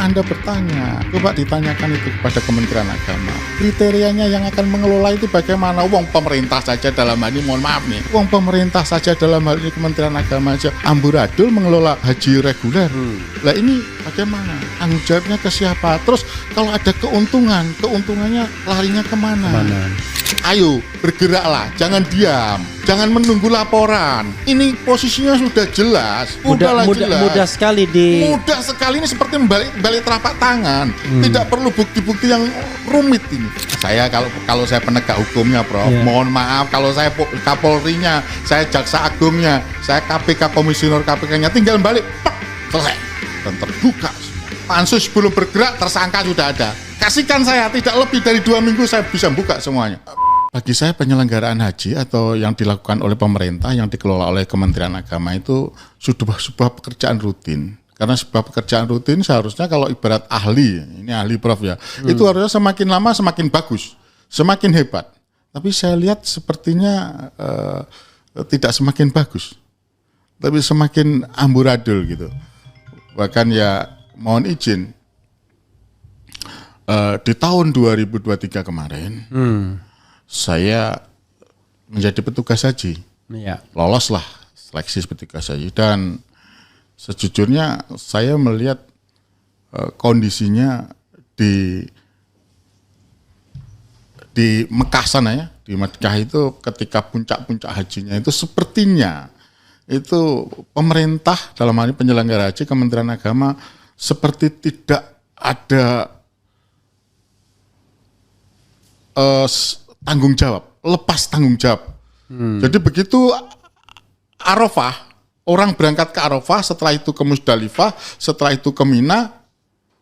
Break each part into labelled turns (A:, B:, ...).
A: ketika Anda bertanya, coba ditanyakan itu kepada Kementerian Agama. Kriterianya yang akan mengelola itu bagaimana? Uang pemerintah saja dalam hal ini, mohon maaf nih, uang pemerintah saja dalam hal ini Kementerian Agama aja amburadul mengelola haji reguler. Lah ini bagaimana? Tanggung jawabnya ke siapa? Terus kalau ada keuntungannya larinya kemana? Ayo bergeraklah, jangan diam, jangan menunggu laporan. Ini posisinya sudah jelas,
B: mudah sekali
A: mudah sekali, ini seperti balik telapak tangan. Tidak perlu bukti-bukti yang rumit ini. Saya kalau saya penegak hukumnya, Prof, mohon maaf, kalau saya Kapolrinya, saya Jaksa Agungnya, saya KPK Komisioner KPK-nya, tinggal balik, selesai dan terbuka. Pansus belum bergerak, tersangka sudah ada. Kasihkan saya, tidak lebih dari 2 minggu saya bisa buka semuanya. Bagi saya penyelenggaraan haji atau yang dilakukan oleh pemerintah, yang dikelola oleh Kementerian Agama itu sudah sebuah pekerjaan rutin. Karena sebuah pekerjaan rutin seharusnya kalau ibarat ahli, ini ahli Prof ya, itu harusnya semakin lama semakin bagus, semakin hebat. Tapi saya lihat sepertinya tidak semakin bagus, tapi semakin amburadul gitu. Bahkan ya mohon izin, di tahun 2023 kemarin, saya menjadi petugas haji, loloslah seleksi petugas haji, dan sejujurnya saya melihat kondisinya di Mekah sana ya, di Mekah itu ketika puncak-puncak hajinya itu sepertinya itu pemerintah dalam hal ini penyelenggara haji, Kementerian Agama seperti tidak ada tanggung jawab, lepas tanggung jawab. Jadi begitu Arafah, orang berangkat ke Arafah, setelah itu ke Musdalifah, setelah itu ke Mina,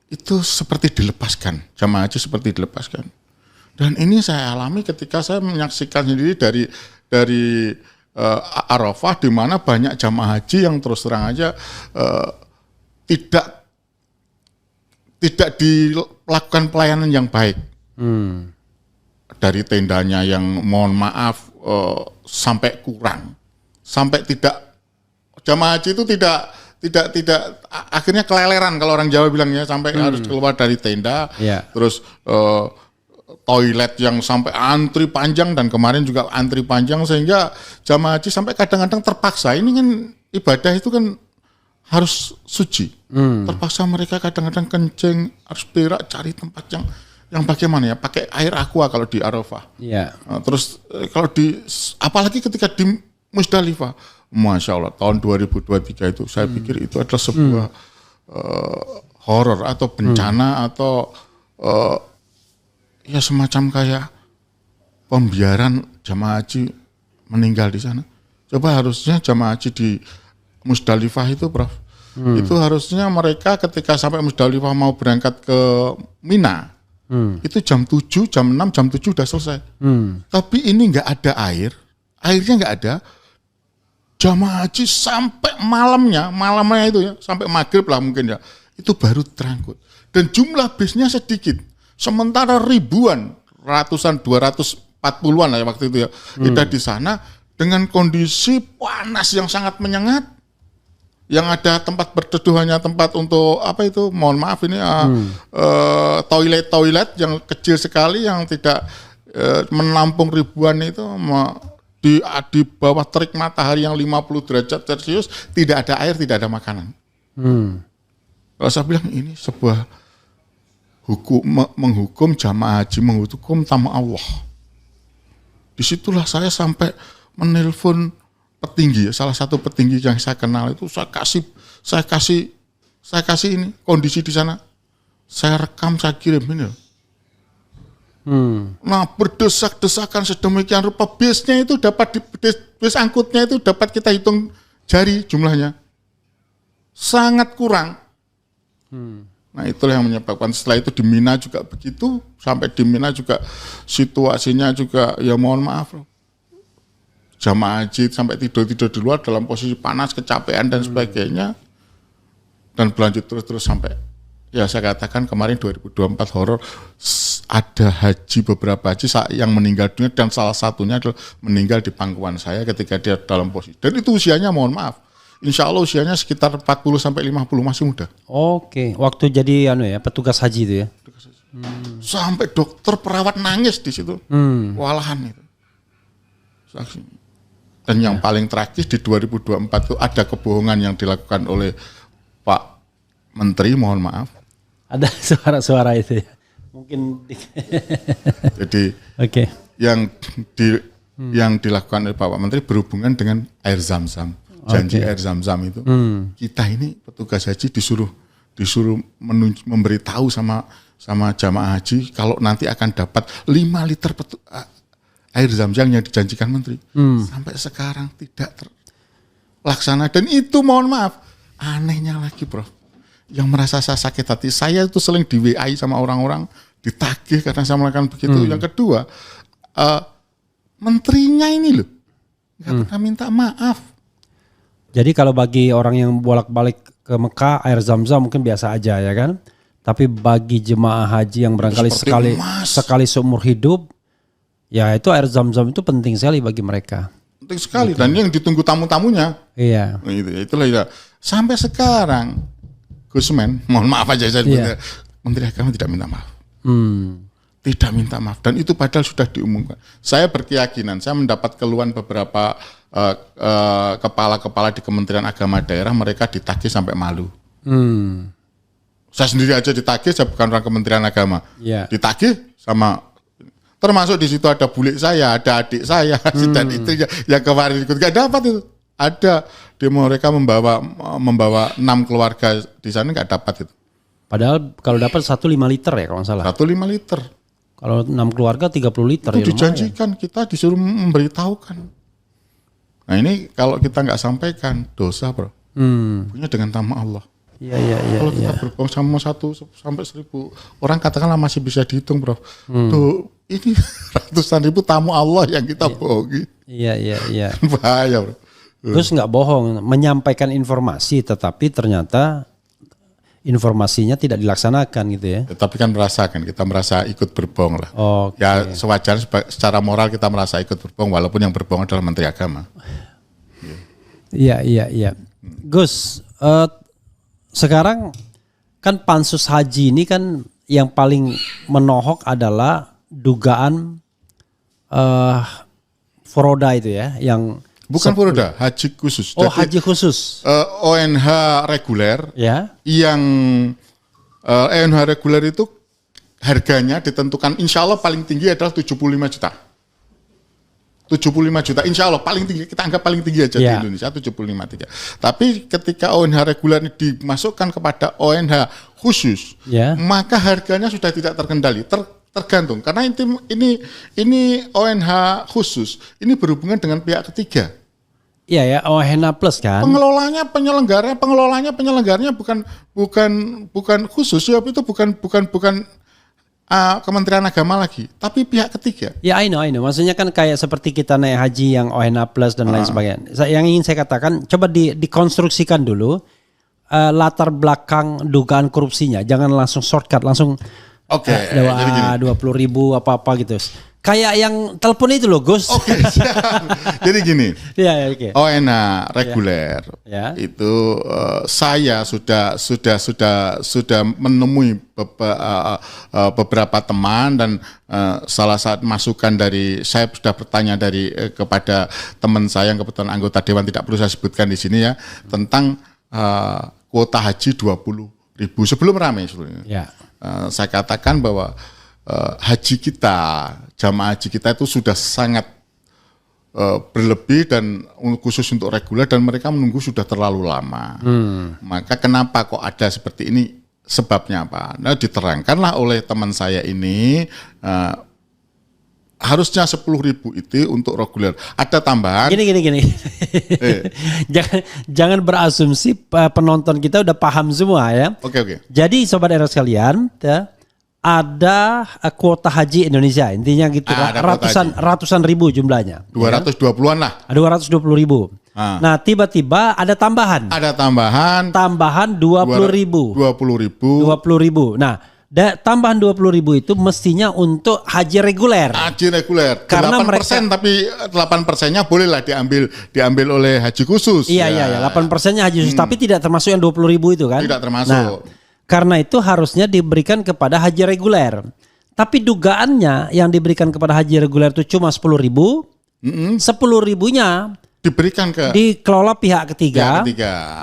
A: itu seperti dilepaskan, jamaah haji seperti dilepaskan. Dan ini saya alami ketika saya menyaksikan sendiri dari Arafah, di mana banyak jamaah haji yang terus terang aja tidak dilakukan pelayanan yang baik. Dari tendanya yang mohon maaf sampai kurang, sampai tidak, jamaah haji itu tidak akhirnya keleleran kalau orang Jawa bilangnya, sampai harus keluar dari tenda, terus toilet yang sampai antri panjang, dan kemarin juga antri panjang sehingga jamaah haji sampai kadang-kadang terpaksa, ini kan ibadah itu kan harus suci, terpaksa mereka kadang-kadang kencing, harus berak, cari tempat yang bagaimana ya, pakai air aqua kalau di Arafah. Nah, terus kalau apalagi ketika di Musdalifah, Masya Allah, tahun 2023 itu saya pikir itu adalah sebuah horor atau bencana atau ya semacam kayak pembiaran jamaah haji meninggal di sana. Coba harusnya jamaah haji di Musdalifah itu, Prof, itu harusnya mereka ketika sampai Musdalifah mau berangkat ke Mina, itu jam 7, jam 6, jam 7 udah selesai. Tapi ini nggak ada airnya nggak ada. Jamaah haji sampai malamnya itu ya, sampai maghrib lah mungkin ya, itu baru terangkut. Dan jumlah bisnya sedikit. Sementara ribuan, ratusan, 240-an lah ya waktu itu ya, kita di sana dengan kondisi panas yang sangat menyengat. Yang ada tempat berteduh hanya tempat untuk apa itu, mohon maaf ini toilet yang kecil sekali yang tidak menampung ribuan itu, di bawah terik matahari yang 50 derajat Celcius, tidak ada air, tidak ada makanan. Kalau saya bilang ini sebuah menghukum jamaah haji, menghukum tamu Allah. Disitulah saya sampai menelpon petinggi, salah satu petinggi yang saya kenal itu, saya kasih ini kondisi di sana, saya rekam, saya kirim ini. Nah, berdesak-desakan sedemikian rupa, bisnya itu dapat bis angkutnya itu dapat kita hitung jari jumlahnya, sangat kurang. Nah, itulah yang menyebabkan setelah itu di Mina juga begitu, sampai di Mina juga situasinya juga ya mohon maaf, jamaah haji sampai tidur di luar dalam posisi panas, kecapean dan sebagainya, dan berlanjut terus sampai ya saya katakan kemarin 2024 horor, ada haji, beberapa haji yang meninggal dunia, dan salah satunya adalah meninggal di pangkuan saya ketika dia dalam posisi, dan itu usianya mohon maaf, insya Allah usianya sekitar 40 sampai 50, masih muda.
B: Oke, waktu jadi petugas haji itu ya.
A: Sampai dokter perawat nangis di situ. Walahan itu. Saksi. Dan yang paling tragis di 2024 itu ada kebohongan yang dilakukan oleh Pak Menteri, mohon maaf.
B: Ada suara-suara itu ya. Mungkin
A: Jadi yang dilakukan oleh Pak Menteri berhubungan dengan air Zam-Zam. Janji air Zam-Zam itu. Kita ini petugas haji disuruh memberitahu sama jamaah haji kalau nanti akan dapat 5 liter air Zam-Zam yang dijanjikan Menteri. Sampai sekarang tidak terlaksana. Dan itu mohon maaf, anehnya lagi Prof, yang merasa saya sakit hati, saya itu sering di WA sama orang-orang, ditagih karena saya melakukan begitu. Yang kedua, menterinya ini loh nggak pernah minta maaf.
B: Jadi kalau bagi orang yang bolak-balik ke Mekah, air Zam-Zam mungkin biasa aja ya kan. Tapi bagi jemaah haji yang barangkali sekali seumur hidup, ya itu air Zam-Zam itu penting sekali bagi mereka.
A: Penting sekali. Dan yang ditunggu tamu-tamunya.
B: Iya.
A: Itulah ya. Sampai sekarang Gusmen, mohon maaf aja saya Menteri Agama tidak minta maaf. Tidak minta maaf. Dan itu padahal sudah diumumkan. Saya berkeyakinan, saya mendapat keluhan beberapa kepala-kepala di Kementerian Agama daerah, mereka ditagih sampai malu. Saya sendiri aja ditagih, saya bukan orang Kementerian Agama. Ditagih sama, termasuk di situ ada bule saya, ada adik saya, dan istrinya yang kemarin ikut gak dapat itu. Ada demo, mereka membawa 6 keluarga di sana, nggak dapat itu.
B: Padahal kalau dapat 1 5 liter ya kalau nggak salah.
A: 1 5 liter.
B: Kalau 6 keluarga 30 liter.
A: Itu ya dijanjikan, kita disuruh memberitahukan. Nah ini kalau kita nggak sampaikan dosa Bro. Punya dengan nama Allah.
B: Iya.
A: Kalau kita berbohong sama 1 sampai 1000 orang, katakanlah masih bisa dihitung Bro. Tuh ini ratusan ribu tamu Allah yang kita bohongi.
B: Iya.
A: Bahaya Bro.
B: Terus nggak bohong, menyampaikan informasi tetapi ternyata informasinya tidak dilaksanakan gitu ya.
A: Tapi kan kita merasa ikut berbohong lah. Ya sewajarnya secara moral kita merasa ikut berbohong walaupun yang berbohong adalah Menteri Agama.
B: Iya. Gus, sekarang kan pansus haji ini kan yang paling menohok adalah dugaan forodha itu ya, yang
A: bukan forodha, haji khusus.
B: Oh, haji khusus.
A: ONH reguler.
B: Ya.
A: Yang ONH reguler itu harganya ditentukan insya Allah paling tinggi adalah 75 juta. 75 juta insya Allah paling tinggi, kita anggap paling tinggi aja di Indonesia 75. Tapi ketika ONH reguler ini dimasukkan kepada ONH khusus, maka harganya sudah tidak terkendali. Tergantung karena ini ONH khusus ini berhubungan dengan pihak ketiga.
B: Iya ya, ONH plus kan.
A: Penyelenggaranya bukan khusus ya, itu bukan Kementerian Agama lagi, tapi pihak ketiga.
B: Ya, I know. Maksudnya kan kayak seperti kita naik haji yang ONH plus dan lain sebagainya. Yang ingin saya katakan, coba dikonstruksikan dulu latar belakang dugaan korupsinya. Jangan langsung shortcut, langsung 20.000 apa gitu. Kayak yang telepon itu loh Gus.
A: Jadi gini. ONH reguler itu saya sudah menemui beberapa teman dan salah satu masukan dari saya sudah bertanya kepada teman saya yang kebetulan anggota dewan, tidak perlu saya sebutkan di sini ya, tentang kuota haji 20.000 sebelum ramai sebelumnya. Saya katakan bahwa jamaah haji kita itu sudah sangat berlebih dan khusus untuk reguler, dan mereka menunggu sudah terlalu lama. Maka kenapa kok ada seperti ini? Sebabnya apa? Nah, diterangkanlah oleh teman saya ini, harusnya 10.000 itu untuk reguler. Ada tambahan.
B: Gini. Jangan berasumsi penonton kita udah paham semua ya.
A: Oke.
B: Jadi sobat era sekalian, ada kuota haji Indonesia, intinya gitu, ratusan ribu jumlahnya.
A: 220-an lah.
B: 220.000. Nah, tiba-tiba ada tambahan.
A: Ada tambahan
B: 20.000.
A: 20.000.
B: Nah, tambahan 20.000 itu mestinya untuk haji reguler.
A: Haji reguler.
B: Karena
A: 8%, tapi 8%-nya bolehlah diambil oleh haji khusus.
B: Iya, 8%-nya haji khusus, tapi tidak termasuk yang 20.000 itu kan?
A: Tidak termasuk.
B: Nah, karena itu harusnya diberikan kepada haji reguler. Tapi dugaannya yang diberikan kepada haji reguler itu cuma 10.000. 10.000-nya
A: diberikan ke
B: dikelola pihak ketiga.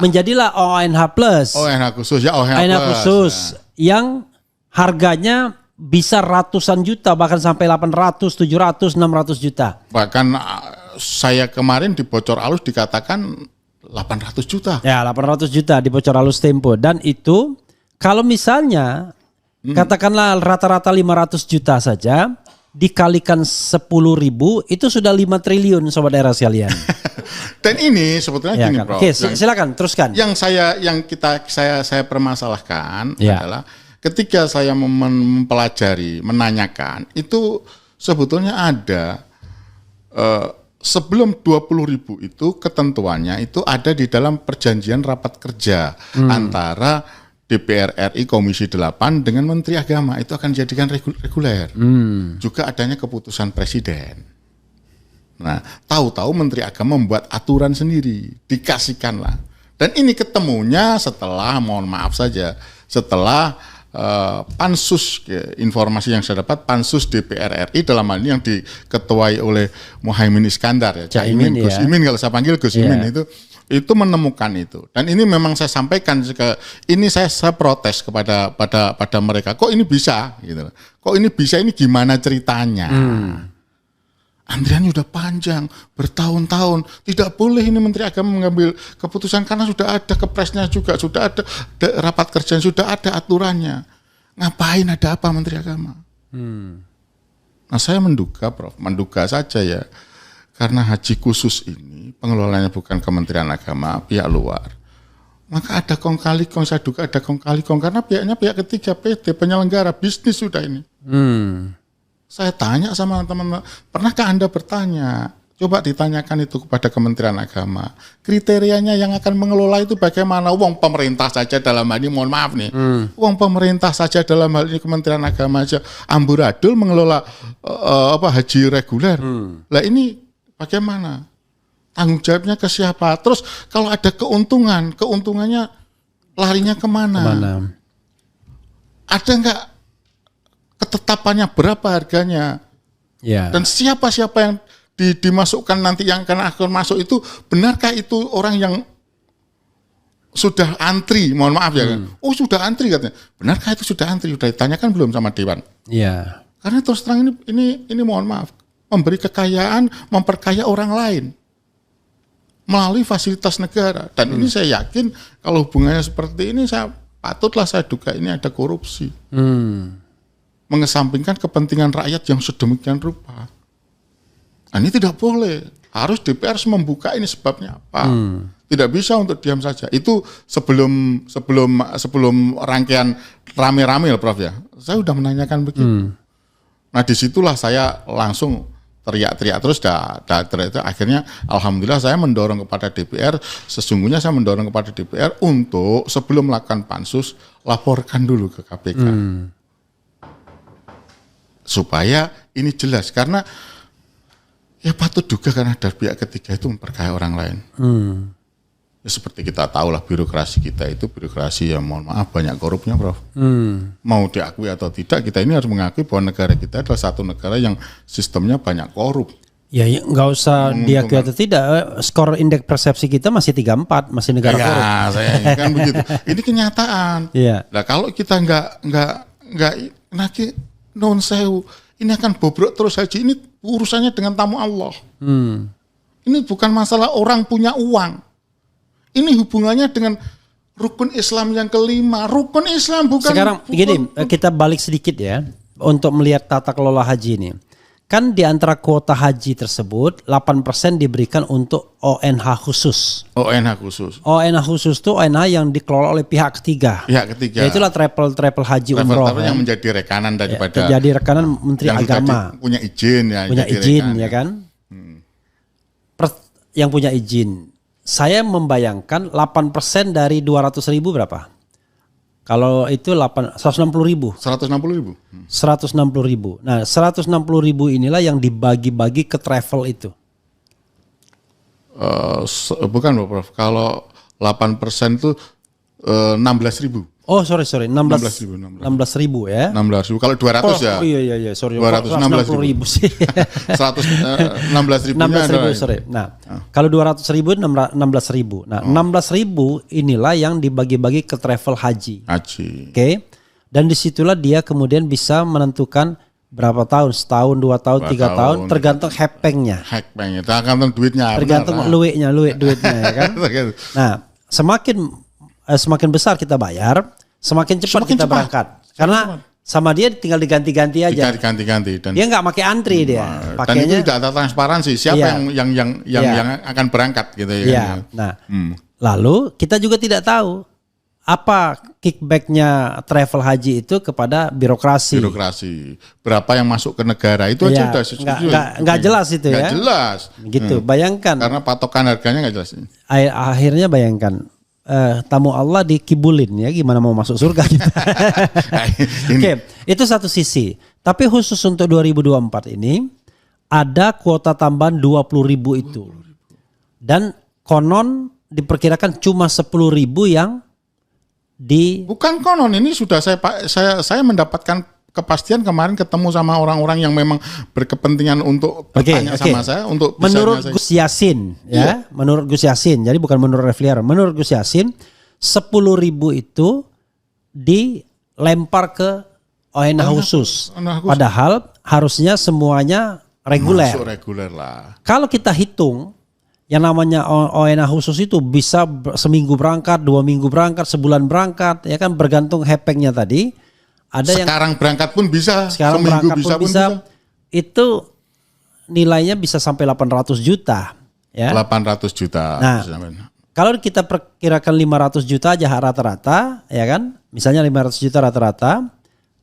B: Menjadilah ONH plus.
A: ONH khusus ya,
B: ONH khusus yang harganya bisa ratusan juta, bahkan sampai 800, 700, 600 juta.
A: Bahkan saya kemarin di Bocor Alus dikatakan 800 juta.
B: Ya, 800 juta di Bocor Alus Tempo. Dan itu kalau misalnya katakanlah rata-rata 500 juta saja dikalikan 10.000 itu sudah 5 triliun sobat daerah sekalian. Dan
A: ini sebetulnya
B: ya
A: gini,
B: kan?
A: Bro.
B: Oke, silakan teruskan.
A: Yang saya permasalahkan adalah ketika saya mempelajari, menanyakan, itu sebetulnya ada sebelum 20.000 itu ketentuannya itu ada di dalam perjanjian rapat kerja antara DPR RI Komisi 8 dengan Menteri Agama, itu akan dijadikan reguler. Juga adanya keputusan Presiden. Nah, tahu-tahu Menteri Agama membuat aturan sendiri, dikasihkanlah. Dan ini ketemunya setelah, mohon maaf saja, setelah pansus, informasi yang saya dapat, pansus DPR RI dalam hal ini yang diketuai oleh Muhaimin Iskandar, ya, Gus Imin kalau saya panggil Gus Imin, itu menemukan itu. Dan ini memang saya sampaikan, ini saya protes pada mereka. Kok ini bisa? Gitu. Kok ini bisa? Ini gimana ceritanya? Antriannya udah panjang, bertahun-tahun. Tidak boleh ini Menteri Agama mengambil keputusan karena sudah ada kepresnya juga, sudah ada rapat kerja, sudah ada aturannya. Ngapain ada apa Menteri Agama? Nah, saya menduga saja ya, karena haji khusus ini pengelolanya bukan Kementerian Agama, pihak luar. Maka ada kong kali kong, saya duga ada kong kali kong karena pihak ketiga PT penyelenggara bisnis sudah ini. Saya tanya sama teman-teman, pernahkah Anda bertanya? Coba ditanyakan itu kepada Kementerian Agama. Kriterianya yang akan mengelola itu bagaimana? Uang pemerintah saja dalam hal ini, mohon maaf nih. Uang pemerintah saja dalam hal ini Kementerian Agama aja amburadul mengelola haji reguler. Lah ini bagaimana? Tanggung jawabnya ke siapa? Terus kalau ada keuntungannya larinya kemana? Ada enggak ketetapannya berapa harganya? Dan siapa yang dimasukkan nanti yang akan masuk itu, benarkah itu orang yang sudah antri? Mohon maaf ya kan? Oh, sudah antri katanya. Benarkah itu sudah antri? Sudah ditanyakan belum sama Dewan? Karena terus terang ini mohon maaf, memberi kekayaan, memperkaya orang lain melalui fasilitas negara. Dan ini saya yakin kalau hubungannya seperti ini, patutlah saya duga ini ada korupsi. Mengesampingkan kepentingan rakyat yang sedemikian rupa. Nah, ini tidak boleh. Harus DPR membuka ini sebabnya apa. Tidak bisa untuk diam saja. Itu sebelum rangkaian rame-rame ya Prof ya. Saya sudah menanyakan begitu. Nah, disitulah saya langsung teriak-teriak terus, akhirnya alhamdulillah saya mendorong kepada DPR, sesungguhnya saya mendorong kepada DPR untuk sebelum melakukan pansus, laporkan dulu ke KPK. Supaya ini jelas, karena ya patut duga kan ada pihak ketiga itu memperkaya orang lain. Ya, seperti kita tahu lah birokrasi kita itu birokrasi yang mohon maaf banyak korupnya, Prof. Mau diakui atau tidak, kita ini harus mengakui bahwa negara kita adalah satu negara yang sistemnya banyak korup.
B: Ya nggak usah diakui atau tidak, skor indeks persepsi kita masih 34, masih negara korup.
A: Ya, saya kan begitu. Ini kenyataan. Nah, kalau kita nggak non sewu, ini akan bobrok terus haji. Ini urusannya dengan tamu Allah. Ini bukan masalah orang punya uang. Ini hubungannya dengan rukun Islam yang kelima. Rukun Islam bukan. Sekarang
B: kita balik sedikit ya untuk melihat tata kelola haji ini. Kan di antara kuota haji tersebut 8% diberikan untuk ONH khusus.
A: ONH khusus.
B: ONH khusus itu ONH yang dikelola oleh pihak ketiga.
A: Pihak ketiga.
B: Yaitulah travel haji umroh.
A: Yang menjadi rekanan daripada.
B: Jadi rekanan Menteri Agama.
A: Punya izin ya.
B: Punya izin ya kan. Yang punya izin. Saya membayangkan 8% dari 200.000 berapa? Kalau itu 160.000.
A: 160.000.
B: 160.000. Nah, 160.000 inilah yang dibagi-bagi ke travel itu.
A: Bukan Pak Prof. Kalau 8% itu 16.000.
B: Oh, sorry. 16.000 ya.
A: 16.000. Kalau 200 ya.
B: Oh iya, sorry.
A: 216.000
B: sih.
A: 116.000
B: 16.000, sorry. Nah, kalau 200.000 16.000. Nah, 16.000 inilah yang dibagi-bagi ke travel haji. Oke. Dan disitulah dia kemudian bisa menentukan berapa tahun, setahun, 2 tahun, 3 tahun, tergantung hepengnya.
A: Tergantung duitnya.
B: Tergantung duitnya ya kan. Nah, semakin besar kita bayar, semakin cepat kita berangkat. Karena sama dia tinggal diganti-ganti aja.
A: Diganti-ganti dan
B: dia nggak pakai antri dia.
A: Dan itu tidak ada transparansi siapa yang akan berangkat gitu ya.
B: Iya. Nah, lalu kita juga tidak tahu apa kickbacknya travel haji itu kepada birokrasi.
A: Berapa yang masuk ke negara itu aja udah
B: nggak jelas itu ya.
A: Nggak jelas.
B: Gitu. Bayangkan.
A: Karena patokan harganya nggak jelas.
B: Akhirnya bayangkan. Tamu Allah dikibulin ya, gimana mau masuk surga kita. Oke, itu satu sisi. Tapi khusus untuk 2024 ini ada kuota tambahan 20.000 itu. Dan konon diperkirakan cuma 10.000 yang
A: bukan konon, ini sudah saya mendapatkan kepastian kemarin ketemu sama orang-orang yang memang berkepentingan untuk bertanya sama saya untuk
B: menurut Gus Yassin ya, menurut Gus Yassin, jadi bukan menurut Refliar, menurut Gus Yassin 10.000 itu dilempar ke ONH khusus. Padahal harusnya semuanya reguler.
A: Masuk reguler lah.
B: Kalau kita hitung yang namanya ONH khusus itu bisa seminggu berangkat, 2 minggu berangkat, sebulan berangkat, ya kan, bergantung hepengnya tadi. Ada
A: sekarang berangkat pun bisa,
B: sekarang
A: seminggu
B: berangkat pun bisa. Itu nilainya bisa sampai 800 juta. Ya.
A: 800 juta.
B: Nah, kalau kita perkirakan 500 juta aja rata-rata, ya kan, misalnya 500 juta rata-rata,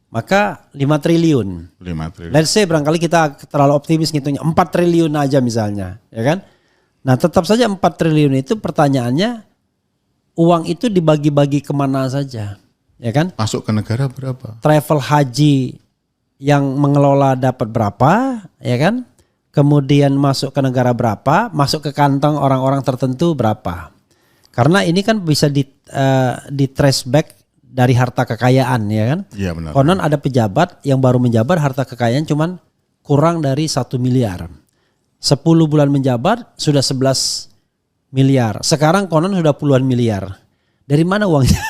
B: maka 5 triliun.
A: 5 triliun.
B: Let's say barangkali kita terlalu optimis ngitungnya 4 triliun aja misalnya, ya kan. Nah, tetap saja 4 triliun itu pertanyaannya, uang itu dibagi-bagi kemana saja. Ya kan?
A: Masuk ke negara berapa?
B: Travel haji yang mengelola dapat berapa, ya kan? Kemudian masuk ke negara berapa, masuk ke kantong orang-orang tertentu berapa. Karena ini kan bisa di trace back dari harta kekayaan, ya kan?
A: Iya benar.
B: Konon ada pejabat yang baru menjabat harta kekayaan cuman kurang dari 1 miliar. 10 bulan menjabat sudah 11 miliar. Sekarang konon sudah puluhan miliar. Dari mana uangnya?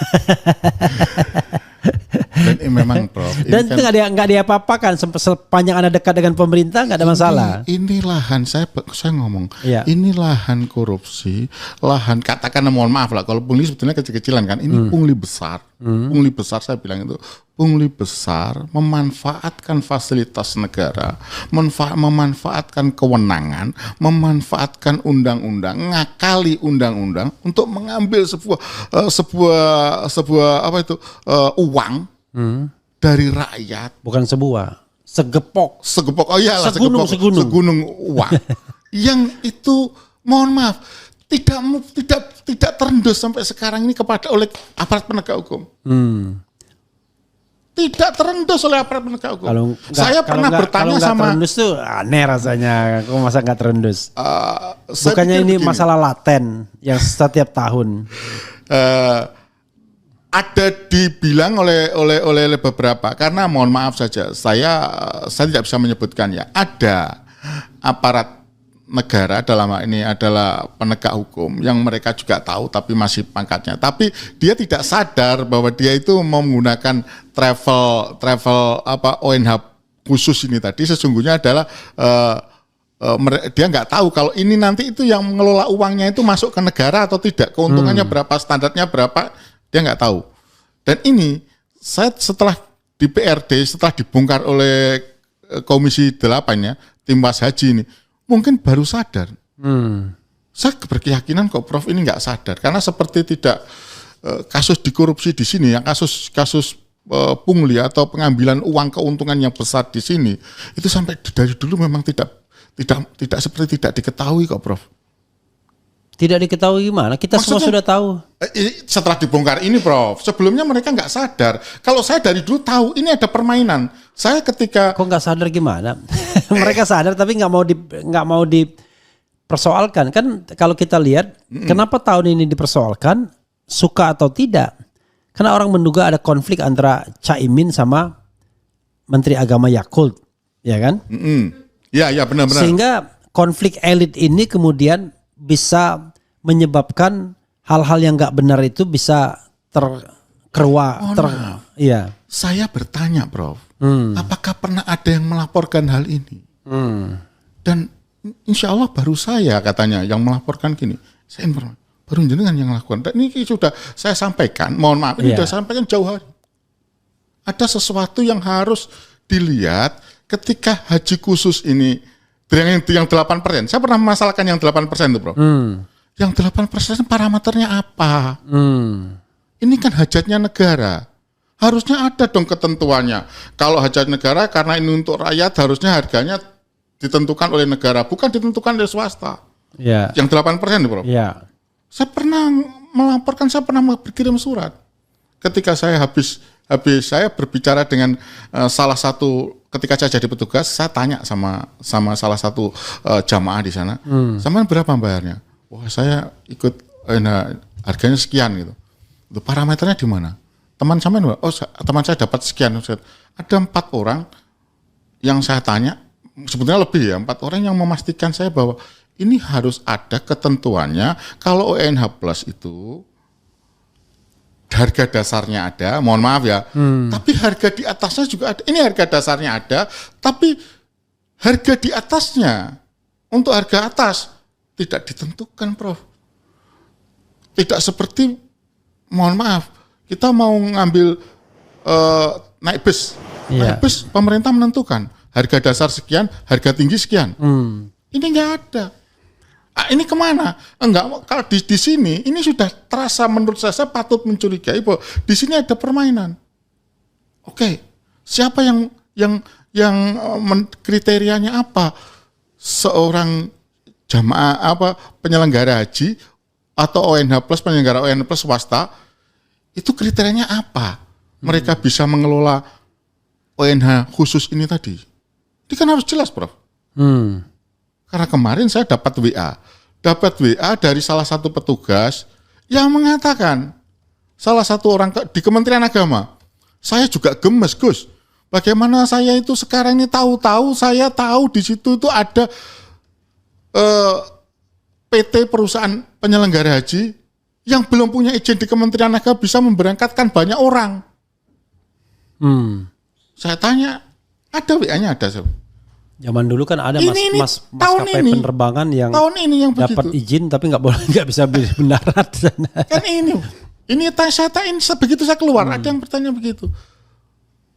A: Dan memang Prof.
B: Dan itu nggak diapa-apakan sepanjang Anda dekat dengan pemerintah nggak ada masalah.
A: Ini lahan saya ngomong. Ya. Ini lahan korupsi, lahan katakan mohon maaf lah kalau pungli sebetulnya kecil-kecilan kan. Ini pungli besar. Pungli besar saya bilang itu pungli besar memanfaatkan fasilitas negara, memanfaatkan kewenangan, memanfaatkan undang-undang, ngakali undang-undang untuk mengambil sebuah apa itu uang dari rakyat.
B: Bukan segepok.
A: Oh iyalah segunung uang. Yang itu mohon maaf tidak terendus sampai sekarang ini oleh aparat penegak hukum. Tidak terendus oleh aparat penegak hukum. Saya pernah bertanya sama
B: terendus tuh aneh rasanya. Kok masa nggak terendus? Bukannya ini begini, masalah laten yang setiap tahun.
A: Ada dibilang oleh beberapa, karena mohon maaf saja, saya tidak bisa menyebutkan ya. Ada aparat negara dalam hal ini adalah penegak hukum yang mereka juga tahu tapi masih pangkatnya. Tapi dia tidak sadar bahwa dia itu menggunakan travel ONH khusus ini tadi sesungguhnya adalah dia nggak tahu kalau ini nanti itu yang mengelola uangnya itu masuk ke negara atau tidak, keuntungannya berapa, standarnya berapa, dia nggak tahu. Dan ini saya setelah di PRD, setelah dibongkar oleh Komisi 8 ya, Timwas Haji ini, mungkin baru sadar. Saya berkeyakinan kok Prof ini nggak sadar karena seperti tidak kasus dikorupsi di sini, yang kasus pungli atau pengambilan uang keuntungan yang besar di sini itu sampai dari dulu memang tidak seperti tidak diketahui kok Prof.
B: Tidak diketahui gimana? Kita semua
A: Maksudnya,
B: sudah tahu.
A: Setelah dibongkar ini, Prof. Sebelumnya mereka nggak sadar. Kalau saya dari dulu tahu ini ada permainan. Saya ketika
B: Kok nggak sadar gimana? Mereka sadar tapi nggak mau dipersoalkan. Kan kalau kita lihat, kenapa tahun ini dipersoalkan, suka atau tidak? Karena orang menduga ada konflik antara Caimin sama Menteri Agama Yakult, ya kan?
A: ya benar-benar.
B: Sehingga konflik elit ini kemudian bisa menyebabkan hal-hal yang nggak benar itu bisa iya.
A: Saya bertanya, Prof. Apakah pernah ada yang melaporkan hal ini? Dan insya Allah baru saya katanya yang melaporkan gini. Saya informasi, baru jenengan yang melakukan. Dan ini sudah saya sampaikan. Mohon maaf, ini sudah sampaikan jauh hari. Ada sesuatu yang harus dilihat ketika haji khusus ini yang 8%. Saya pernah memasalahkan yang 8% itu, Bro. Yang 8% parameternya apa? Ini kan hajatnya negara. Harusnya ada dong ketentuannya. Kalau hajat negara karena ini untuk rakyat harusnya harganya ditentukan oleh negara, bukan ditentukan oleh swasta.
B: Ya.
A: Yang 8%, Bro.
B: Ya.
A: Saya pernah melaporkan, saya pernah berkirim surat. Ketika saya habis saya berbicara dengan salah satu, ketika saya jadi petugas, saya tanya sama salah satu jamaah di sana, sampean berapa bayarnya? Wah, saya ikut harganya sekian gitu. Itu parameternya di mana? Teman sampean, teman saya dapat sekian. Ada 4 orang yang saya tanya, sebetulnya lebih ya, 4 orang yang memastikan saya bahwa ini harus ada ketentuannya. Kalau ONH Plus itu harga dasarnya ada, mohon maaf ya, tapi harga di atasnya juga ada. Ini harga dasarnya ada, tapi harga di atasnya untuk harga atas tidak ditentukan, Prof. Tidak seperti, mohon maaf, kita mau ngambil naik bus, naik bus pemerintah menentukan harga dasar sekian, harga tinggi sekian. Ini nggak ada. Ini kemana? Enggak, kalau di sini ini sudah terasa, menurut saya patut mencurigai bahwa di sini ada permainan. Oke, siapa yang kriterianya apa? Seorang jamaah penyelenggara haji atau ONH Plus, penyelenggara ONH Plus swasta, itu kriterianya apa? Mereka bisa mengelola ONH khusus ini tadi. Ini kan harus jelas, Prof. Karena kemarin saya dapat WA dari salah satu petugas yang mengatakan, salah satu orang di Kementerian Agama, saya juga gemes, Gus. Bagaimana saya itu sekarang ini saya tahu di situ itu ada PT perusahaan penyelenggara haji yang belum punya izin di Kementerian Agama bisa memberangkatkan banyak orang. Saya tanya, ada WA-nya ada,
B: Zaman dulu kan ada maskapai penerbangan yang dapat izin tapi nggak bisa mendarat.
A: Kan ini begitu saya keluar ada yang bertanya begitu.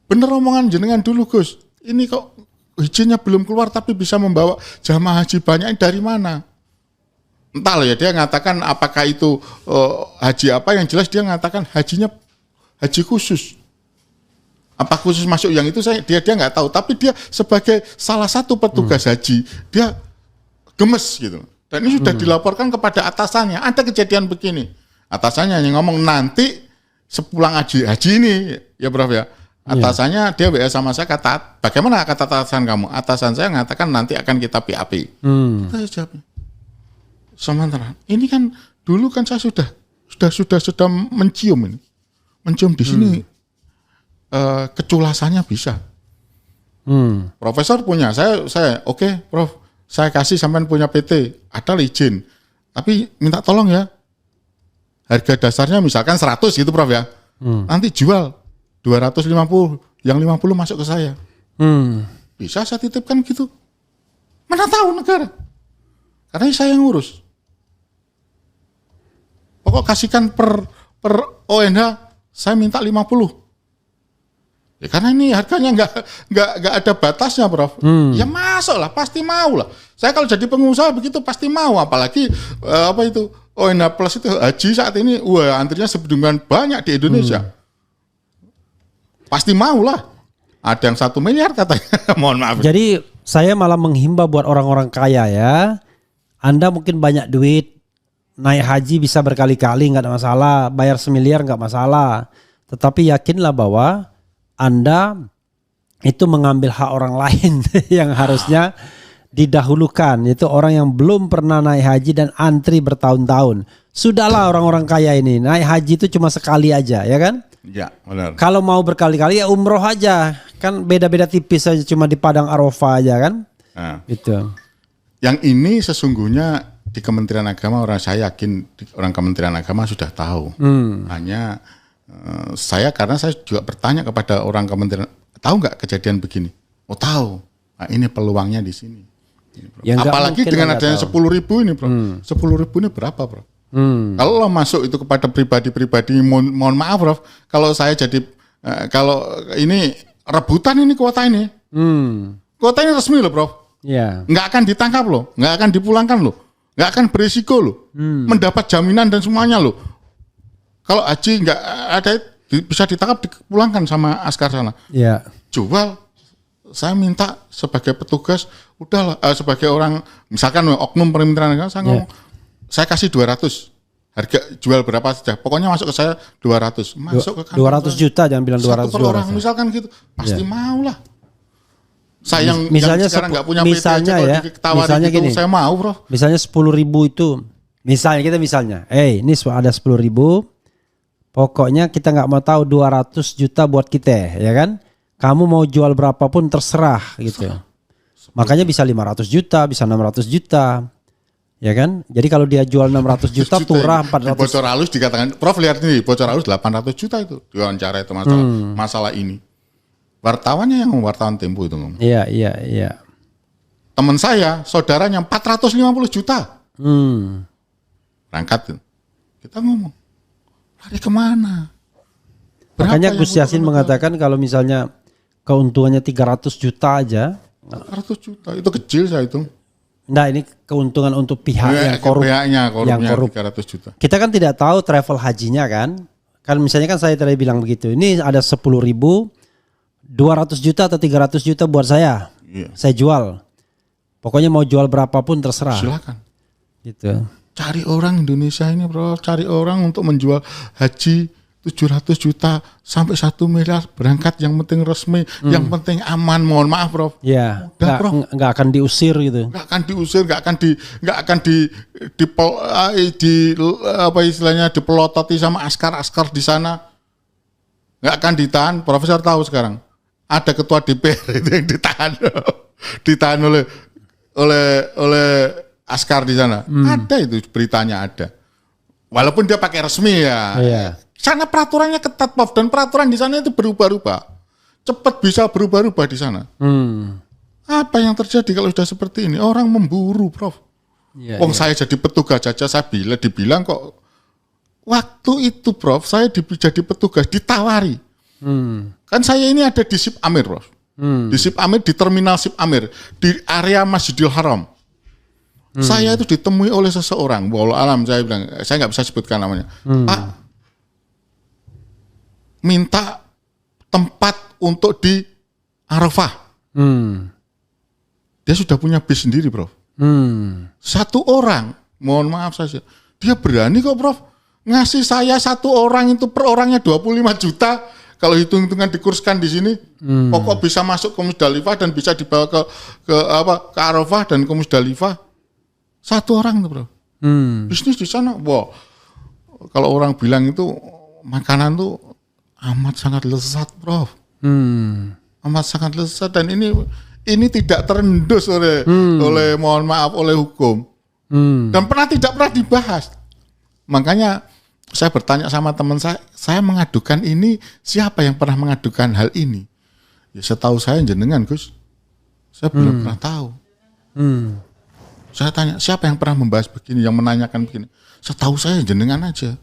A: Bener omongan jenengan dulu, Gus. Ini kok izinnya belum keluar tapi bisa membawa jamaah haji banyak, dari mana? Entah loh ya, dia ngatakan apakah itu haji apa, yang jelas dia ngatakan hajinya haji khusus. Apa khusus masuk yang itu dia nggak tahu, tapi dia sebagai salah satu petugas haji dia gemes gitu. Dan ini sudah dilaporkan kepada atasannya, ada kejadian begini. Atasannya yang ngomong nanti sepulang haji ini ya, Prof ya. Atasannya dia WA sama saya, kata bagaimana kata atasan kamu? Atasan saya mengatakan nanti akan kita PAP. Saya jawab, sementara ini kan dulu kan saya sudah mencium di sini. Keculasannya bisa. Profesor punya, saya oke, Prof, saya kasih sampean punya PT, ada izin, tapi minta tolong ya, harga dasarnya misalkan 100 gitu, Prof ya, nanti jual 250, yang 50 masuk ke saya. Bisa saya titipkan gitu? Mana tahu negara, karena saya yang ngurus. Pokok kasihkan per ONH saya minta 50. Ya, karena ini harganya nggak ada batasnya, Prof. Ya masuk lah, pasti mau lah. Saya kalau jadi pengusaha begitu pasti mau, apalagi ONH Plus itu haji saat ini, antrinya sedemikian banyak di Indonesia. Pasti mau lah. Ada yang 1 miliar katanya. Mohon maaf.
B: Jadi saya malah menghimbau buat orang-orang kaya ya, Anda mungkin banyak duit, naik haji bisa berkali-kali nggak ada masalah, bayar 1 miliar nggak masalah. Tetapi yakinlah bahwa Anda itu mengambil hak orang lain yang harusnya didahulukan. Itu orang yang belum pernah naik haji dan antri bertahun-tahun. Sudahlah orang-orang kaya ini, naik haji itu cuma sekali aja, ya kan?
A: Ya, benar.
B: Kalau mau berkali-kali ya umroh aja. Kan beda-beda tipis aja, cuma di Padang Arafah aja kan?
A: Nah,
B: Itu.
A: yang ini sesungguhnya di Kementerian Agama, saya yakin orang Kementerian Agama sudah tahu. Hanya karena saya juga bertanya kepada orang Kementerian, tahu nggak kejadian begini? Oh tahu. Nah, ini peluangnya di sini.
B: Ya,
A: apalagi dengan adanya 10.000 ini, bro. 10.000 ini berapa, bro? Kalau lo masuk itu kepada pribadi-pribadi, mohon maaf, bro. Kalau saya jadi, kalau ini rebutan ini kuota ini, kuota ini resmi loh, bro.
B: Ya.
A: Nggak akan ditangkap loh, nggak akan dipulangkan loh, nggak akan berisiko loh, mendapat jaminan dan semuanya loh. Kalau haji nggak ada bisa ditangkap, dipulangkan sama askar sana.
B: Ya.
A: Jual, saya minta sebagai petugas, udahlah sebagai orang, misalkan oknum Kementerian Agama, saya ngomong, saya kasih 200, harga jual berapa saja, pokoknya masuk ke saya 200, masuk ke kantor
B: 200 juta, jangan bilang 200
A: satu per orang, misalkan gitu, pasti mau lah. Saya
B: misalnya
A: yang sekarang nggak punya
B: misalnya
A: PT aja,
B: ya,
A: misalnya
B: gitu,
A: gini, saya mau, bro.
B: Misalnya 10.000 itu, misalnya, ini ada 10.000, pokoknya kita nggak mau tahu 200 juta buat kita, ya kan? Kamu mau jual berapapun terserah gitu. Makanya bisa 500 juta, bisa 600 juta, ya kan? Jadi kalau dia jual 600 juta, turah 400.
A: Bocor halus dikatakan, Prof lihat ini, bocor halus 800 juta itu diwawancara itu masalah ini. Wartawannya yang wartawan Tempo itu ngomong.
B: Iya.
A: Teman saya, saudaranya 450 juta. Berangkat tuh. Kita ngomong, lari kemana?
B: Makanya Gus Yassin mengatakan kalau misalnya keuntungannya 300 juta aja.
A: 400 juta, itu kecil saya hitung.
B: Nah ini keuntungan untuk pihak yang korup.
A: Yang korup 300 juta.
B: Kita kan tidak tahu travel hajinya kan. Kan misalnya kan saya tadi bilang begitu. Ini ada 10.000, 200 juta atau 300 juta buat saya.
A: Iya.
B: Saya jual. Pokoknya mau jual berapapun terserah.
A: Silakan.
B: Gitu.
A: Cari orang Indonesia ini, bro. Cari orang untuk menjual haji 700 juta sampai 1 miliar berangkat, yang penting resmi, yang penting aman. Mohon maaf, bro.
B: Ya,
A: nggak
B: akan diusir gitu.
A: Nggak akan diusir, nggak akan apa istilahnya, dipelototi sama askar di sana. Nggak akan ditahan. Profesor tahu sekarang. Ada ketua DPR itu yang ditahan oleh askar di sana. Ada itu beritanya ada. Walaupun dia pakai resmi ya.
B: Iya.
A: Sana peraturannya ketat, Prof, dan peraturan di sana itu berubah-ubah. Cepat bisa berubah-ubah di sana. Apa yang terjadi kalau sudah seperti ini? Orang memburu, Prof. Saya jadi petugas saja, saya dibilang kok waktu itu, Prof, saya jadi petugas ditawari. Kan saya ini ada di Sip Amir, Prof. Di Sip Amir, di terminal Sip Amir, di area Masjidil Haram. Saya itu ditemui oleh seseorang, wallahu alam, saya bilang, saya nggak bisa sebutkan namanya. Pak, minta tempat untuk di Arafah. Dia sudah punya bis sendiri, Prof. Satu orang, mohon maaf saja, dia berani kok, Prof, ngasih saya satu orang itu per orangnya 25 juta. Kalau hitung-hitungan dikurskan di sini, pokok bisa masuk ke Musdalifah dan bisa dibawa ke Arafah dan ke Musdalifah. Satu orang tuh, bro. Bisnis di sana, wow. Kalau orang bilang itu makanan tuh amat sangat lezat, Prof. Amat sangat lezat, dan ini tidak terendus oleh mohon maaf, oleh hukum. Dan tidak pernah dibahas. Makanya saya bertanya sama teman saya mengadukan ini, siapa yang pernah mengadukan hal ini? Ya setahu saya jenengan, Gus. Saya belum pernah tahu. Saya tanya, siapa yang pernah membahas begini, yang menanyakan begini? Setahu saya jenengan aja.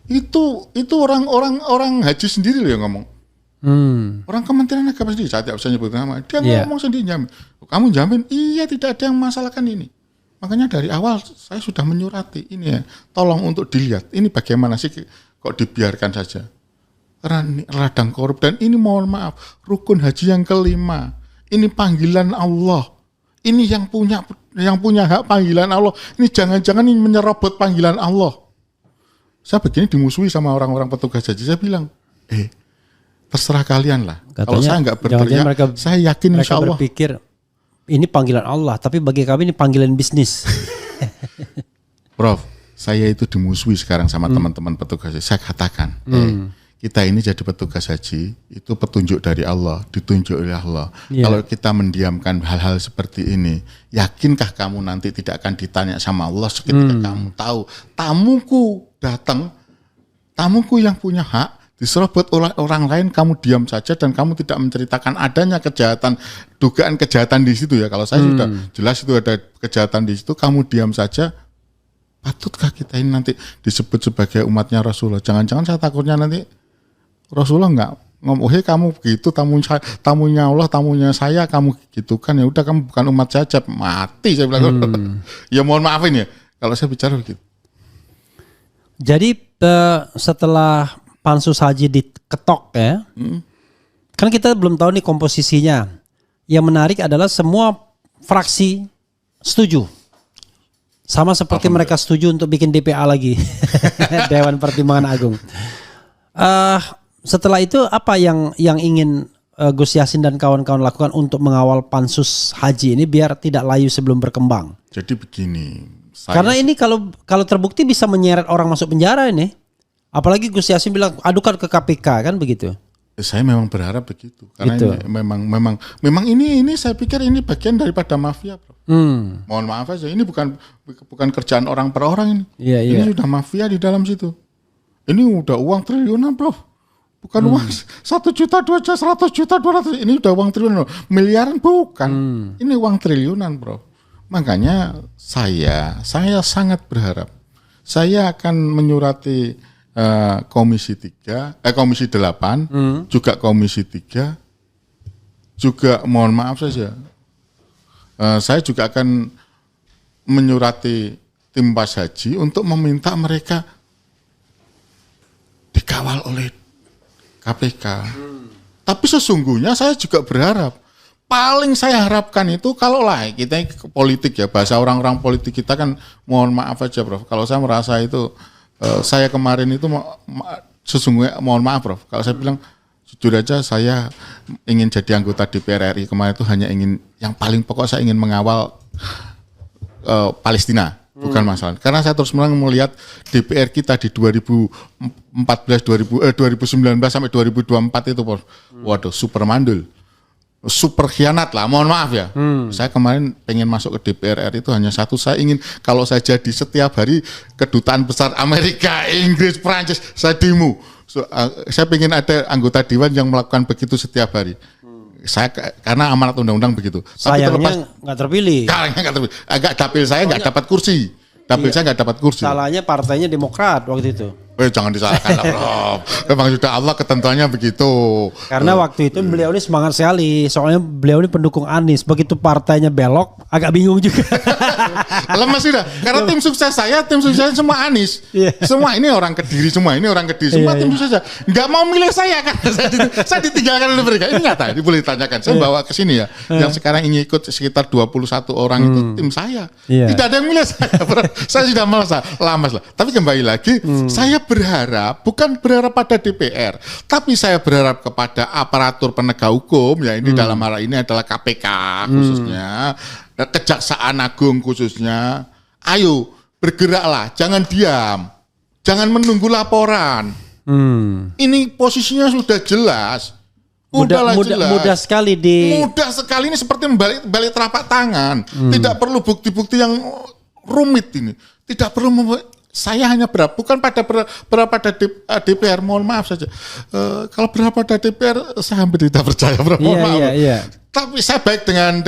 A: Itu orang haji sendiri loh yang ngomong. Orang Kementerian Agama sendiri, saya tidak bisa nyebut nama. Dia ngomong sendiri, jamin. Kamu jamin? Iya, tidak ada yang masalahkan ini. Makanya dari awal saya sudah menyurati ini ya, tolong untuk dilihat. Ini bagaimana sih kok dibiarkan saja? Karena radang korup, dan ini mohon maaf, rukun haji yang kelima. Ini panggilan Allah. Ini yang punya hak panggilan Allah. Ini jangan-jangan ini menyerobot panggilan Allah. Saya begini dimusuhi sama orang-orang petugas haji. Saya bilang, terserah kalian lah.
B: Katanya,
A: kalau saya nggak berteriak, saya yakin insya Allah.
B: Mereka berpikir ini panggilan Allah, tapi bagi kami ini panggilan bisnis.
A: Prof, saya itu dimusuhi sekarang sama teman-teman petugas haji. Saya katakan, kita ini jadi petugas haji itu petunjuk dari Allah, ditunjuk oleh Allah. Kalau kita mendiamkan hal-hal seperti ini, yakinkah kamu nanti tidak akan ditanya sama Allah ketika kamu tahu tamuku datang, tamuku yang punya hak diserobot oleh orang lain, kamu diam saja dan kamu tidak menceritakan adanya kejahatan, dugaan kejahatan di situ ya. Kalau saya sudah jelas itu ada kejahatan di situ, kamu diam saja. Patutkah kita ini nanti disebut sebagai umatnya Rasulullah? Jangan-jangan saya takutnya nanti Rasulullah nggak ngomong, kamu begitu tamunya Allah, tamunya saya, kamu gitu kan, ya udah kamu bukan umat saja, mati saya bilang. Ya mohon maafin ya kalau saya bicara begitu.
B: Jadi setelah pansus haji diketok ya, kan kita belum tahu nih komposisinya. Yang menarik adalah semua fraksi setuju. Sama seperti mereka setuju untuk bikin DPA lagi, Dewan Pertimbangan Agung. Setelah itu apa yang ingin Gus Yassin dan kawan-kawan lakukan untuk mengawal pansus haji ini biar tidak layu sebelum berkembang?
A: Jadi begini.
B: Karena ini kalau terbukti bisa menyeret orang masuk penjara ini. Apalagi Gus Yassin bilang adukan ke KPK kan begitu.
A: Saya memang berharap begitu. Karena itu. Memang ini saya pikir ini bagian daripada mafia, Bro. Mohon maaf aja, ini bukan kerjaan orang per orang ini. Ini sudah mafia di dalam situ. Ini udah uang triliunan, Bro. Bukan uang 1 juta, 2 juta, 100 juta, 200. Ini udah uang triliunan. Miliaran bukan. Ini uang triliunan, Bro. Makanya saya sangat berharap. Saya akan menyurati Komisi 8, juga Komisi 3. Juga mohon maaf saja. Saya juga akan menyurati tim Pas Haji untuk meminta mereka dikawal oleh KPK. Tapi sesungguhnya saya juga berharap, paling saya harapkan itu kalau lah kita politik ya, bahasa orang-orang politik kita kan mohon maaf aja, Prof. Kalau saya merasa itu saya kemarin itu sesungguhnya mohon maaf, Prof. Kalau saya bilang jujur aja saya ingin jadi anggota DPR RI kemarin itu hanya ingin yang paling pokok saya ingin mengawal Palestina. Bukan masalah. Karena saya terus melihat DPR kita di 2019 sampai 2024 itu, waduh, super mandul. Super khianat lah, mohon maaf ya. Saya kemarin pengen masuk ke DPR RI itu hanya satu, saya ingin kalau saya jadi setiap hari kedutaan besar Amerika, Inggris, Prancis, saya demo. Saya pengen ada anggota dewan yang melakukan begitu setiap hari. Saya karena amanat undang-undang begitu.
B: Sayangnya nggak terpilih.
A: Agak dapil saya nggak dapat kursi. Saya nggak dapat kursi.
B: Salahnya partainya Demokrat waktu itu.
A: Jangan disalahkan lah, Prof. Memang sudah Allah ketentuannya begitu.
B: Karena waktu itu beliau ini semangat sekali. Soalnya beliau ini pendukung Anies. Begitu partainya belok, agak bingung juga.
A: Lemas sudah. Karena tim sukses saya semua Anies. Semua ini orang Kediri semua. Tim sukses saya. Nggak mau milih saya kan. Saya ditinggalkan oleh mereka. Ini nyata. Ini boleh ditanyakan. Saya bawa ke sini ya. Yang sekarang ingin ikut sekitar 21 orang itu tim saya. Tidak ada yang milih saya. Saya sudah lamas lah. Tapi kembali lagi, saya bukan berharap pada DPR, tapi saya berharap kepada aparatur penegak hukum, ya ini dalam hal ini adalah KPK khususnya, Kejaksaan Agung khususnya. Ayo bergeraklah, jangan diam, jangan menunggu laporan. Ini posisinya sudah jelas.
B: Mudah sekali
A: mudah sekali ini seperti balik telapak tangan. Tidak perlu bukti-bukti yang rumit ini. Tidak perlu saya hanya berharap bukan pada DPR, mohon maaf saja. Kalau berharap pada DPR saya hampir tidak percaya, mohon maaf. Tapi saya baik dengan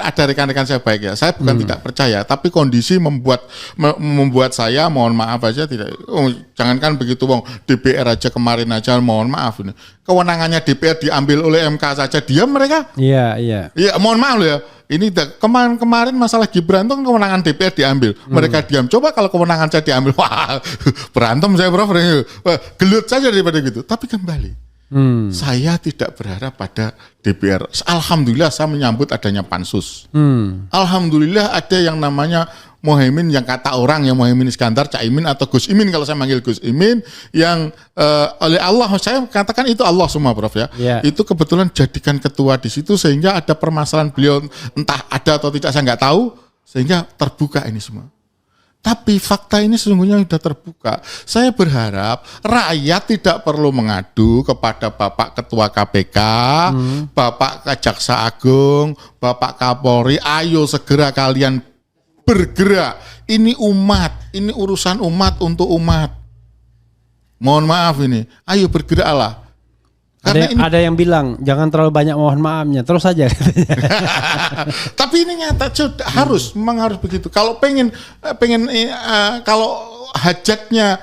A: ada rekan-rekan saya baik ya. Saya bukan tidak percaya, tapi kondisi membuat saya mohon maaf aja tidak. Jangankan begitu, DPR aja kemarin aja mohon maaf ini. Kewenangannya DPR diambil oleh MK saja, diam mereka. Iya, mohon maaf loh ya. Ini kemarin masalah Gibran itu kewenangan DPR diambil, mereka diam. Coba kalau kewenangan saya diambil, wah berantem saya, Prof. Gelut saja daripada gitu. Tapi kembali, Saya tidak berharap pada DPR. Alhamdulillah saya menyambut adanya pansus. Alhamdulillah ada yang namanya Mohaimin, yang kata orang yang Mohaimin Iskandar, Caimin atau Gus Imin kalau saya manggil Gus Imin, yang oleh Allah, saya katakan itu Allah semua Prof ya. Itu kebetulan jadikan ketua di situ sehingga ada permasalahan beliau entah ada atau tidak saya nggak tahu, sehingga terbuka ini semua. Tapi fakta ini sesungguhnya sudah terbuka. Saya berharap rakyat tidak perlu mengadu kepada Bapak Ketua KPK, Bapak Jaksa Agung, Bapak Kapolri. Ayo segera kalian bergerak. Ini umat, ini urusan umat untuk umat. Mohon maaf ini. Ayo bergeraklah.
B: Ada yang bilang jangan terlalu banyak mohon maafnya, terus saja.
A: Tapi ini nyata memang harus begitu. Kalau kalau hajatnya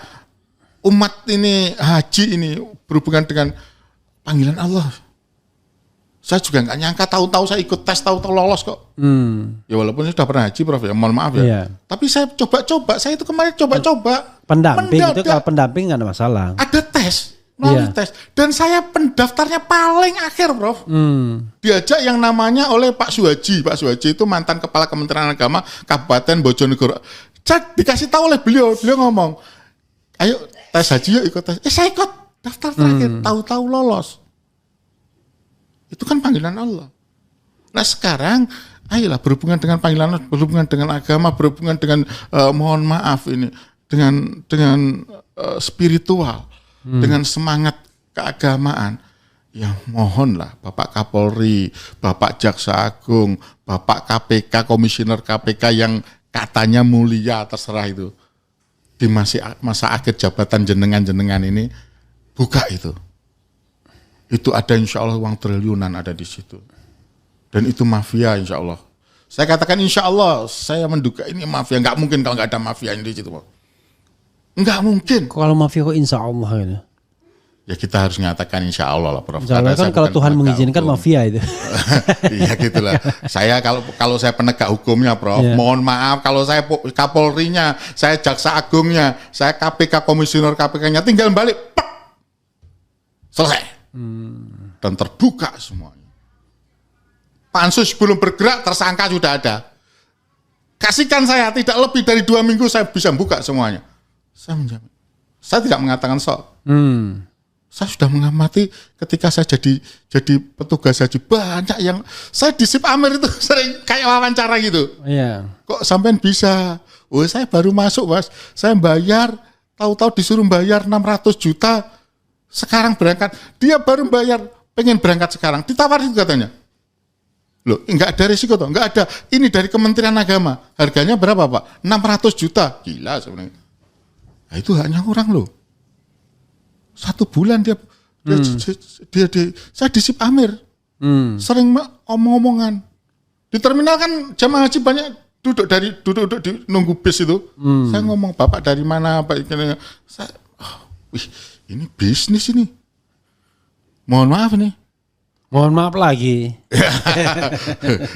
A: umat ini haji ini berhubungan dengan panggilan Allah, saya juga nggak nyangka tahu-tahu saya ikut tes tahu-tahu lolos kok. Ya walaupun saya sudah pernah haji Prof ya, mohon maaf ya. Tapi saya coba-coba, saya itu kemarin coba-coba.
B: Pendamping itu kalau pendamping nggak ada masalah.
A: Ada tes. Melalui tes. Dan saya pendaftarnya paling akhir Prof. Diajak yang namanya oleh Pak Suhaji. Pak Suhaji itu mantan Kepala Kementerian Agama Kabupaten Bojonegoro. Saya dikasih tahu oleh beliau ngomong, ayo tes haji yuk ikut tes. Saya ikut daftar terakhir, tahu-tahu lolos. Itu kan panggilan Allah. Nah sekarang ayolah berhubungan dengan panggilan Allah, berhubungan dengan agama, berhubungan dengan mohon maaf ini, dengan spiritual. Dengan semangat keagamaan, ya mohonlah Bapak Kapolri, Bapak Jaksa Agung, Bapak KPK, Komisioner KPK yang katanya mulia, terserah itu, di masa akhir jabatan jenengan ini, buka itu. Itu ada insya Allah uang triliunan ada di situ. Dan itu mafia insya Allah. Saya katakan insya Allah, saya menduga ini mafia. Nggak mungkin kalau nggak ada mafia di situ. Enggak mungkin.
B: Kalau mafia kok insya Allah gitu.
A: Ya kita harus mengatakan insya Allah lah Prof.
B: Soalnya kan kalau Tuhan mengizinkan hukum. Mafia itu.
A: Iya gitulah. Saya kalau saya penegak hukumnya Prof. Mohon maaf kalau saya Kapolrinya, saya Jaksa Agungnya, saya KPK Komisioner KPK-nya tinggal balik. Pak. Selesai. Dan terbuka semuanya. Pansus belum bergerak, tersangka sudah ada. Kasihkan saya tidak lebih dari 2 minggu saya bisa buka semuanya. Saya menjamin. Saya tidak mengatakan sok. Saya sudah mengamati ketika saya jadi petugas haji, banyak yang saya di Sip Amir itu sering kayak wawancara gitu. Kok sampean bisa? Oh saya baru masuk Mas, saya bayar, tahu-tahu disuruh bayar 600 juta. Sekarang berangkat, dia baru bayar, pengen berangkat sekarang, ditawar itu katanya. Loh, enggak ada risiko toh, enggak ada. Ini dari Kementerian Agama, harganya berapa Pak? 600 juta, gila sebenarnya. Nah, itu haknya orang loh. 1 bulan dia saya di Sip Amir, sering omong-omongan. Di terminal kan jamaah haji banyak duduk di nunggu bis itu. Saya ngomong Bapak dari mana Pak? Wih, ini bisnis ini. Mohon maaf nih.
B: Mohon maaf lagi.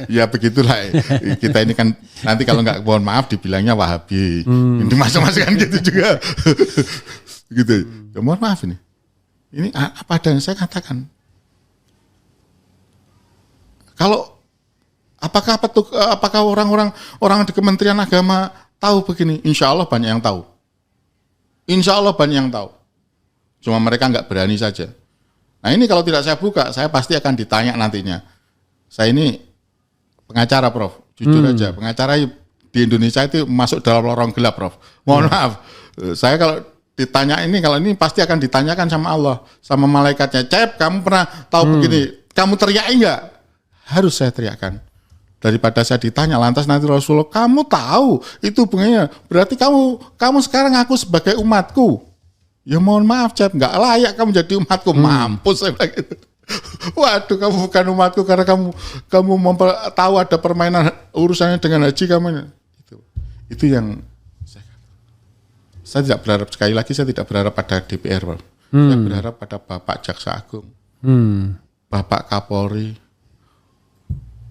A: Ya begitulah. Kita ini kan nanti kalau nggak mohon maaf dibilangnya Wahabi. Ini masuk-masuk kan gitu juga. Gitu. Ya, mohon maaf ini. Ini apa yang saya katakan. Kalau apakah orang di Kementerian Agama tahu begini? Insya Allah banyak yang tahu. Insya Allah banyak yang tahu. Cuma mereka nggak berani saja. Nah ini kalau tidak saya buka, saya pasti akan ditanya nantinya. Saya ini pengacara Prof, jujur aja. Pengacara di Indonesia itu masuk dalam lorong gelap Prof. Mohon maaf, saya kalau ditanya ini, kalau ini pasti akan ditanyakan sama Allah, sama malaikatnya. Cep, kamu pernah tahu begini, kamu teriak enggak? Harus saya teriakkan. Daripada saya ditanya, lantas nanti Rasulullah, kamu tahu itu hubungannya, berarti kamu sekarang ngaku sebagai umatku. Ya mohon maaf Cep, nggak layak kamu jadi umatku, mampus saya bilang gitu. Waduh, kamu bukan umatku karena kamu tahu ada permainan urusannya dengan haji kamu. Itu yang saya tidak berharap, sekali lagi saya tidak berharap pada DPR, Pak. Saya berharap pada Bapak Jaksa Agung, Bapak Kapolri,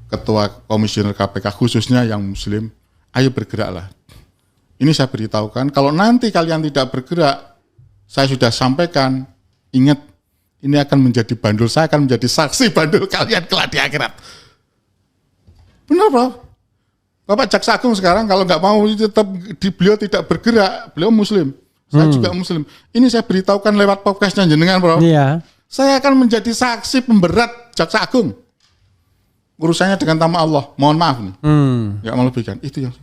A: Ketua Komisioner KPK khususnya yang Muslim, ayo bergeraklah. Ini saya beritahukan, kalau nanti kalian tidak bergerak, saya sudah sampaikan, ingat ini akan menjadi bandul, saya akan menjadi saksi bandul kalian kelak di akhirat. Benar, Prof. Bapak Jaksa Agung sekarang kalau nggak mau tetap beliau tidak bergerak, beliau Muslim, saya juga Muslim. Ini saya beritahukan lewat podcastnya jenengan, Prof.
B: Iya.
A: Saya akan menjadi saksi pemberat Jaksa Agung. Urusannya dengan nama Allah, mohon maaf nih, nggak melebihkan. Itu yang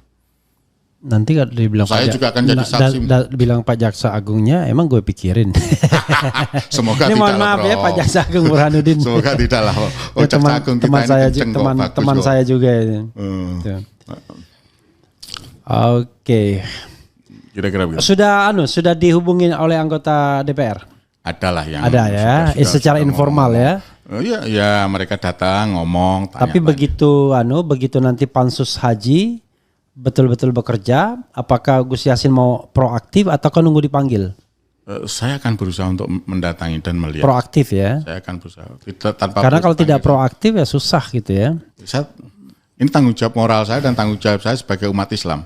B: Nanti kalau dibilang
A: saya juga akan jadi saksi.
B: Bilang Pak Jaksa Agungnya, emang gue pikirin.
A: Semoga
B: Ini
A: tidak
B: mohon maaf ya Pak Jaksa Agung Burhanuddin.
A: Semoga tidak lah.
B: Ya, teman saya juga ini. Oke.
A: Kira-kira begitu.
B: Sudah dihubungi oleh anggota DPR?
A: Adalah yang
B: ada ya, secara informal
A: ngomong.
B: ya.
A: Iya, ya mereka datang ngomong.
B: Tapi begitu nanti pansus haji betul-betul bekerja, apakah Gus Yassin mau proaktif atau nunggu dipanggil?
A: Saya akan berusaha untuk mendatangi dan melihat.
B: Proaktif ya.
A: Saya akan berusaha. Tanpa
B: karena kalau tidak proaktif ya susah gitu ya.
A: Ini tanggung jawab moral saya dan tanggung jawab saya sebagai umat Islam.